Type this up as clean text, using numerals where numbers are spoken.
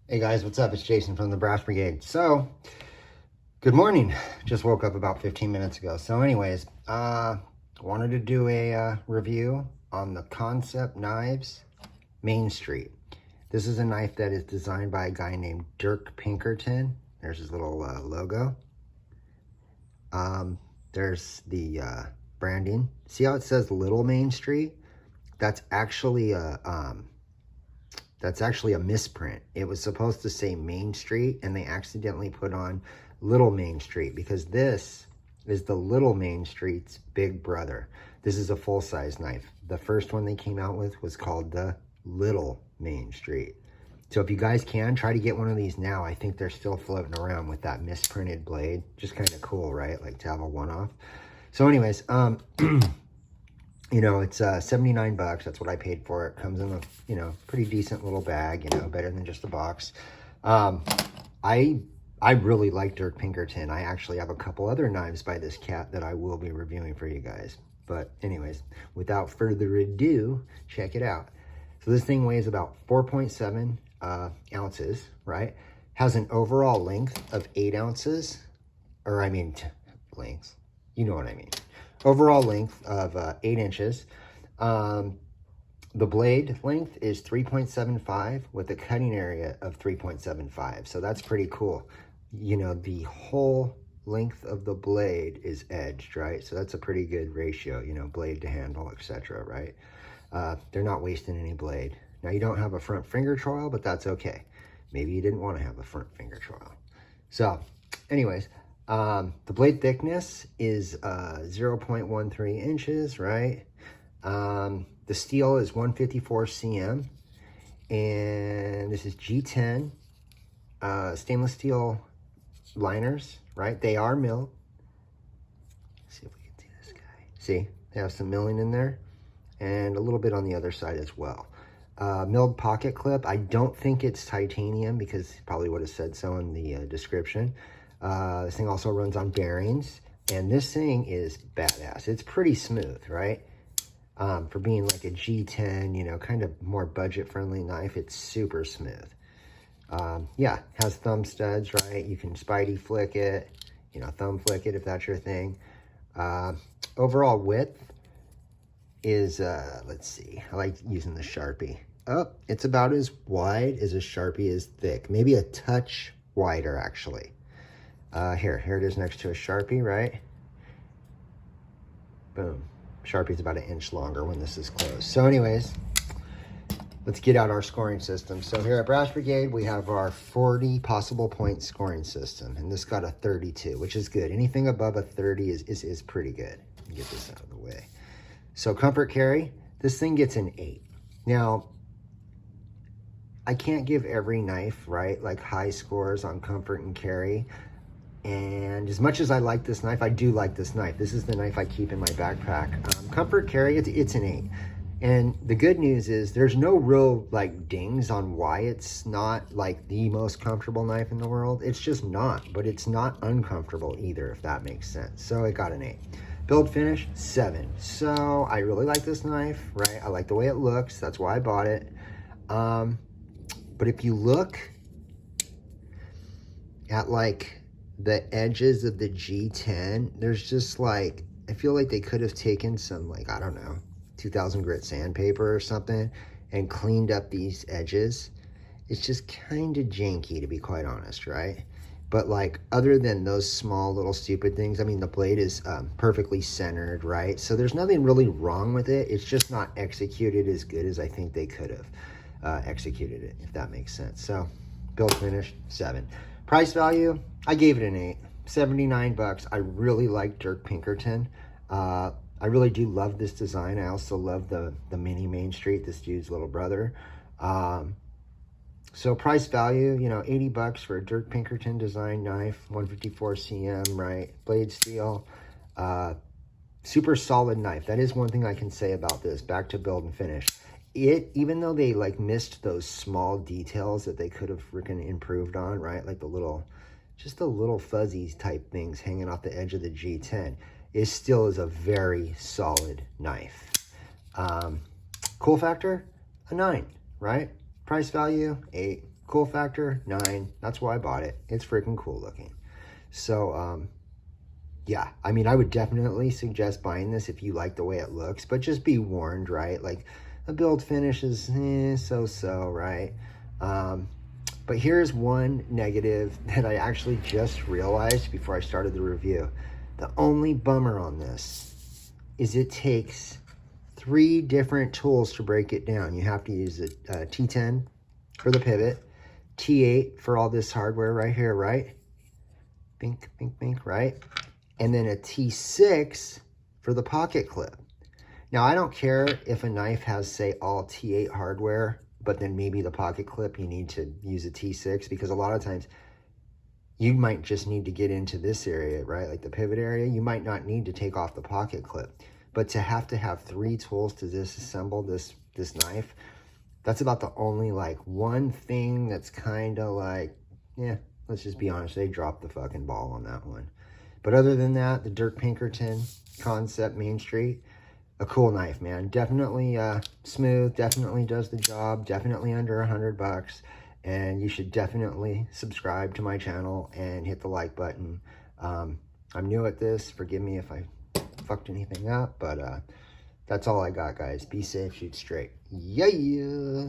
Hey guys, what's up? It's Jason from the Brass Brigade. So, good morning. Just woke up about 15 minutes ago. So anyways, wanted to do a review on the KANSEPT knives Main Street. This is a knife that is designed by a guy named Dirk Pinkerton. There's his little logo. There's the branding. See how it says Little Main Street? That's actually a misprint. It was supposed to say Main Street, and they accidentally put on Little Main Street because this is the Little Main Street's big brother. This is a full-size knife. The first one they came out with was called the Little Main Street. So if you guys can, try to get one of these now. I think they're still floating around with that misprinted blade. Just kind of cool, right? Like to have a one-off. So anyways, you know, it's 79 bucks. That's what I paid for it. Comes in a, you know, pretty decent little bag, you know, better than just a box. I really like Dirk Pinkerton. I actually have a couple other knives by this cat that I will be reviewing for you guys. But anyways, without further ado, check it out. So this thing weighs about 4.7 ounces, right? Has an overall length of 8 ounces, or I mean, lengths. You know what I mean. Overall length of 8 inches. The blade length is 3.75 with a cutting area of 3.75. So that's pretty cool. You know, the whole length of the blade is edged, right? So that's a pretty good ratio, you know, blade to handle, etc., right? They're not wasting any blade. Now, you don't have a front finger trowel, but that's okay. Maybe you didn't want to have a front finger trowel. So, anyways, the blade thickness is 0.13 inches, right? The steel is 154 cm, and this is G10 stainless steel liners, right? They are milled. Let's see if we can see this guy. See, they have some milling in there, and a little bit on the other side as well. Milled pocket clip. I don't think it's titanium because it probably would have said so in the description. This thing also runs on bearings, and this thing is badass. It's pretty smooth, right? For being like a G10, you know, kind of more budget-friendly knife, it's super smooth. Yeah, has thumb studs, right? You can spidey flick it, you know, thumb flick it if that's your thing. Overall width is, let's see, I like using the Sharpie. Oh, it's about as wide as a Sharpie is thick. Maybe a touch wider, actually. Here it is next to a Sharpie, right? Boom. Sharpie's about 1 inch longer when this is closed. So anyways, let's get out our scoring system. So here at Brass Brigade, we have our 40 possible point scoring system, and this got a 32, which is good. Anything above a 30 is pretty good. Get this out of the way. So comfort carry, this thing gets an 8. Now, I can't give every knife, right, like high scores on comfort and carry. And as much as I like this knife, I do like this knife. This is the knife I keep in my backpack. Comfort carry, it's an 8. And the good news is there's no real like dings on why it's not like the most comfortable knife in the world. It's just not, but it's not uncomfortable either, if that makes sense. So it got an 8. Build finish, 7. So I really like this knife, right? I like the way it looks. That's why I bought it. But if you look at like the edges of the G10, there's just like, I feel like they could have taken some like, I don't know, 2000 grit sandpaper or something and cleaned up these edges. It's just kind of janky, to be quite honest, right? But like, other than those small little stupid things, I mean, the blade is perfectly centered, right? So there's nothing really wrong with it. It's just not executed as good as I think they could have executed it, if that makes sense. So build finish, 7. Price value, I gave it an 8. 79 bucks. I really like Dirk Pinkerton. I really do love this design. I also love the mini Main Street, this dude's little brother. So price value, you know, 80 bucks for a Dirk Pinkerton design knife, 154 cm, right? Blade steel, super solid knife. That is one thing I can say about this. Back to build and finish. Even though they like missed those small details that they could have freaking improved on, right? Like the little, just the little fuzzy type things hanging off the edge of the G10, it still is a very solid knife. Cool factor, a 9, right? Price value, 8. Cool factor, 9. That's why I bought it. It's freaking cool looking. So, yeah, I mean, I would definitely suggest buying this if you like the way it looks, but just be warned, right? Like, the build finish is so-so, right? But here's one negative that I actually just realized before I started the review. The only bummer on this is it takes 3 different tools to break it down. You have to use a T10 for the pivot, T8 for all this hardware right here, right? Bink, bink, bink, right? And then a T6 for the pocket clip. Now, I don't care if a knife has, say, all T8 hardware, but then maybe the pocket clip, you need to use a T6, because a lot of times you might just need to get into this area, right? Like the pivot area, you might not need to take off the pocket clip. But to have 3 tools to disassemble this knife, that's about the only, like, one thing that's kind of like, yeah, let's just be honest, they dropped the fucking ball on that one. But other than that, the Dirk Pinkerton Concept Main Street, a cool knife, man. Definitely smooth, definitely does the job, definitely under $100. And you should definitely subscribe to my channel and hit the like button. I'm new at this. Forgive me if I fucked anything up, but that's all I got, guys. Be safe, shoot straight. Yeah.